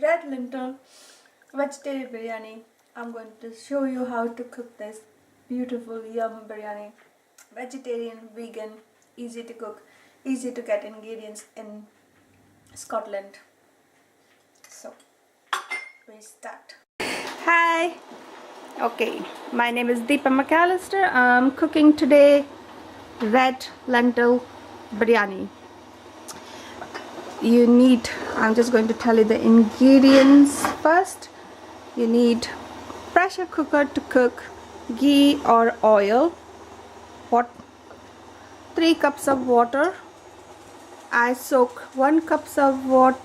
red lentil vegetarian biryani. I'm going to show you how to cook this beautiful yum biryani. Vegetarian, vegan, easy to cook, easy to get ingredients in Scotland. So we start. Hi. Okay, my name is Deepa McAllister. I'm cooking today red lentil biryani. You need, I'm just going to tell you the ingredients first. You need pressure cooker to cook, ghee or oil, 3 cups of water. I soak 1 cup of water.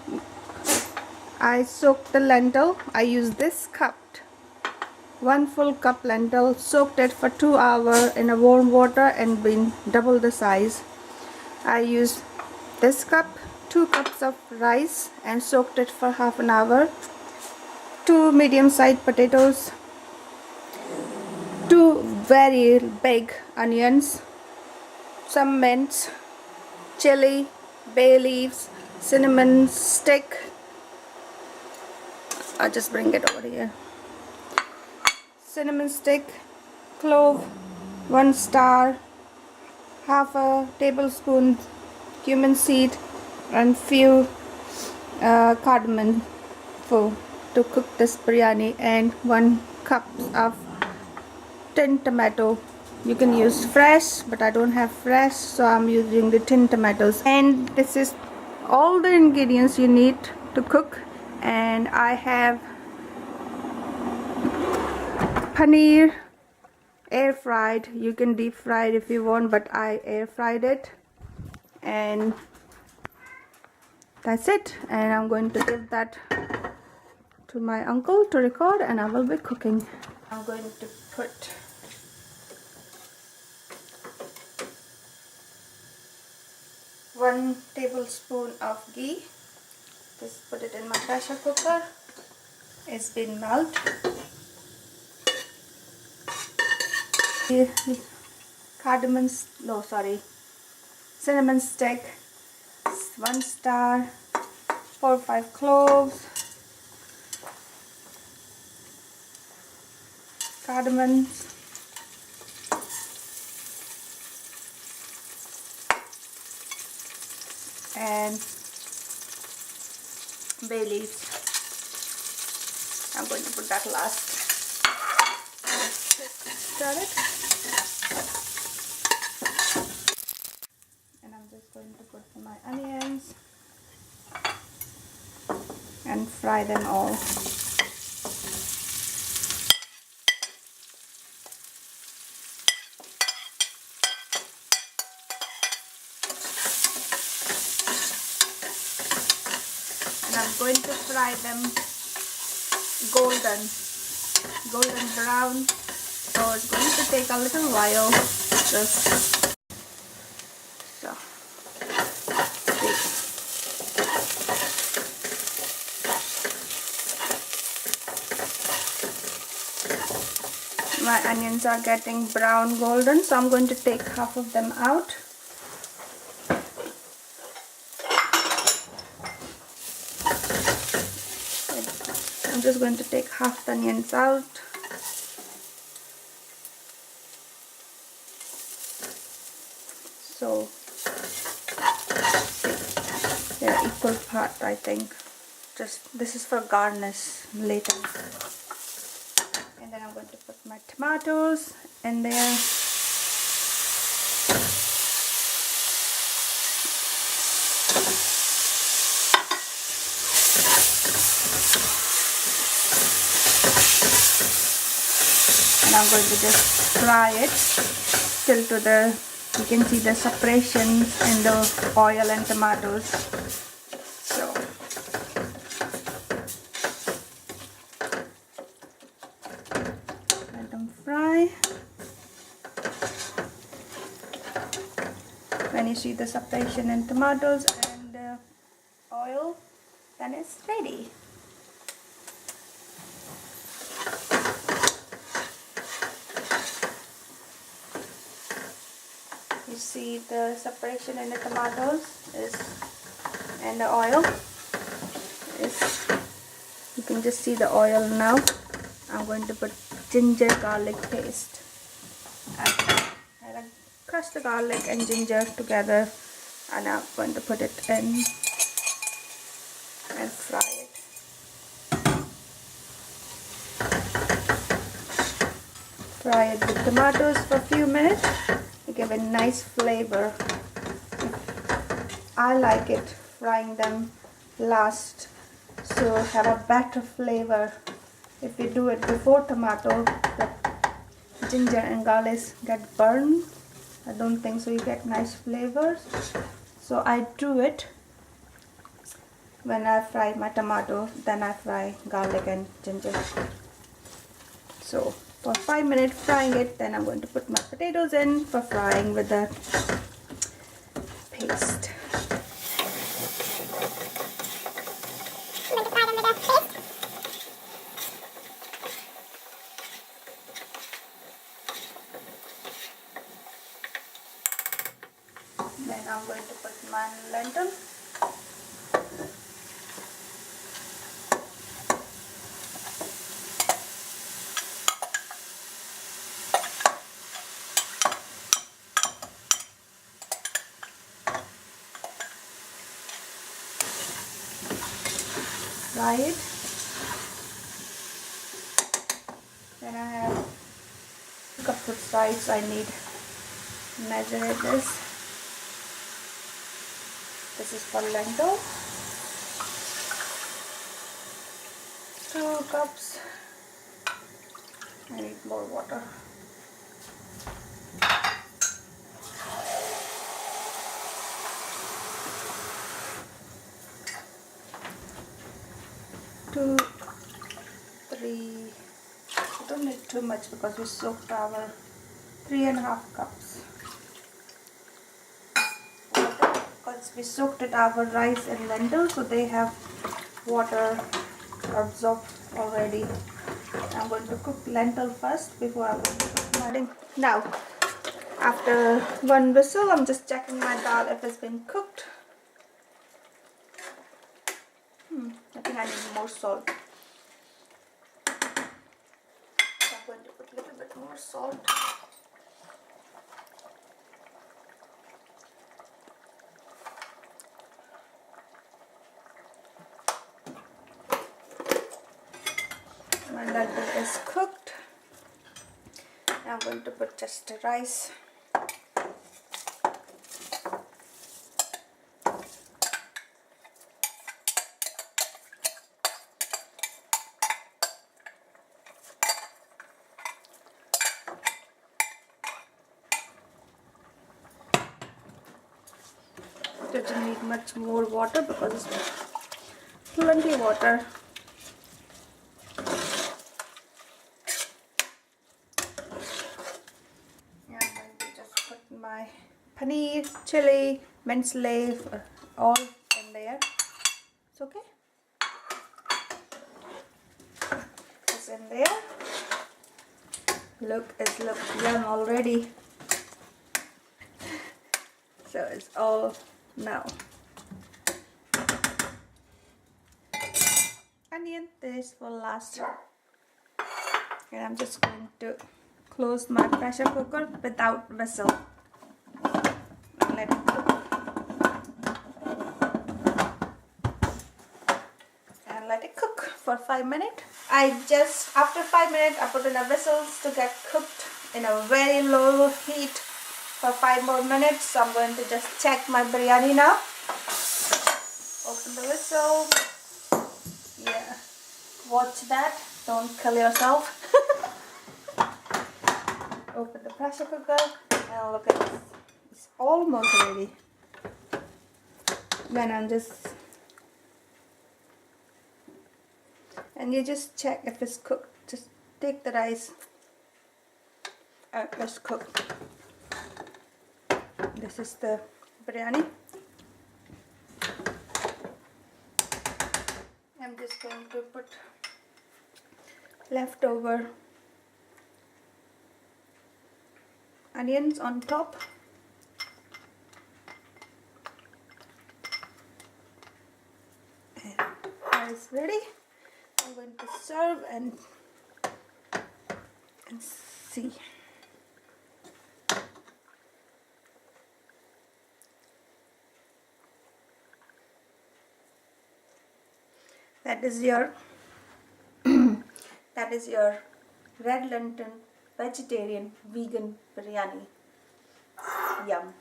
I soak the lentil. I use this cup, 1 full cup lentil, soaked it for 2 hours in a warm water and been double the size. I use this cup, 2 cups of rice and soaked it for half an hour. 2 medium-sized potatoes, 2 very big onions, some mint, chili, bay leaves, cinnamon stick. I'll just bring it over here. Cinnamon stick, clove, 1 star, half a tablespoon cumin seed, and few cardiman to cook this biryani, and 1 cup of tin tomato. You can use fresh, but I don't have fresh, so I'm using the tin tomatoes. And this is all the ingredients you need to cook. And I have paneer air fried. You can deep fry it if you want, but I air fried it. And that's it. And I'm going to give that to my uncle to record, and I will be cooking. I'm going to put one tablespoon of ghee. Just put it in my pressure cooker. It's been melted. Cinnamon stick, 1 star, 4 or 5 cloves, cardiman, and bay leaves. I'm going to put that last. Stir it. And I'm just going to put my onions and fry them all. And I'm going to fry them golden brown. So it's going to take a little while. Just so. My onions are getting brown golden, so I'm going to take half of them out. I'm just going to take half the onions out. So they're equal part, I think. Just this is for garnish later. And then I'm going to put my tomatoes in there. And I'm going to just fry it till to the, you can see the separation in the oil and tomatoes. So let them fry. When you see the separation in tomatoes and oil, then it's ready. You see the separation in the tomatoes is and the oil is can just see the oil now. I'm going to put ginger garlic paste. I crush the garlic and ginger together, and I'm going to put it in and fry it. Fry it with tomatoes for a few minutes to give a nice flavor. I like it frying them last, so have a better flavor. If you do it before tomato, the ginger and garlic get burned. I don't think so. You get nice flavors. So I do it when I fry my tomato, then I fry garlic and ginger. So for 5 minutes frying it, then I'm going to put my potatoes in for frying with the paste. Then I'm going to put my lentil. Fry it. Then I have 2 cups of rice. I need measure it this. This is for lentil. 2 cups. I need more water. Two, three. I don't need too much because we soaked our 3.5 cups. Because we soaked it our rice and lentils, so they have water absorbed already. I'm going to cook lentil first before I'm going to cook my thing. Now, after 1 whistle, I'm just checking my dal if it's been cooked. I think I need more salt. So I'm going to put a little bit more salt. My lentil is cooked. Now I'm going to put just the rice. Doesn't need much more water because it's plenty water. Yeah, I'm going to just put my paneer, chili, minced leaf, all in there. It's okay. It's in there. Look, it looks yum already. So it's all now. Onion, this will last. And I'm just going to close my pressure cooker without whistle and let it cook. And let it cook for 5 minutes. After 5 minutes, I put in a whistles to get cooked in a very low heat for 5 more minutes. So I'm going to just check my biryani now. Open the whistle. Yeah, watch that. Don't kill yourself. Open the pressure cooker and look at this. It's almost ready. Then I'm just, and you just check if it's cooked. Just take the rice and let's cook. This is the biryani. I'm just going to put leftover onions on top. And that is ready. I'm going to serve and see. That is your that is your red lentil vegetarian vegan biryani. Yum.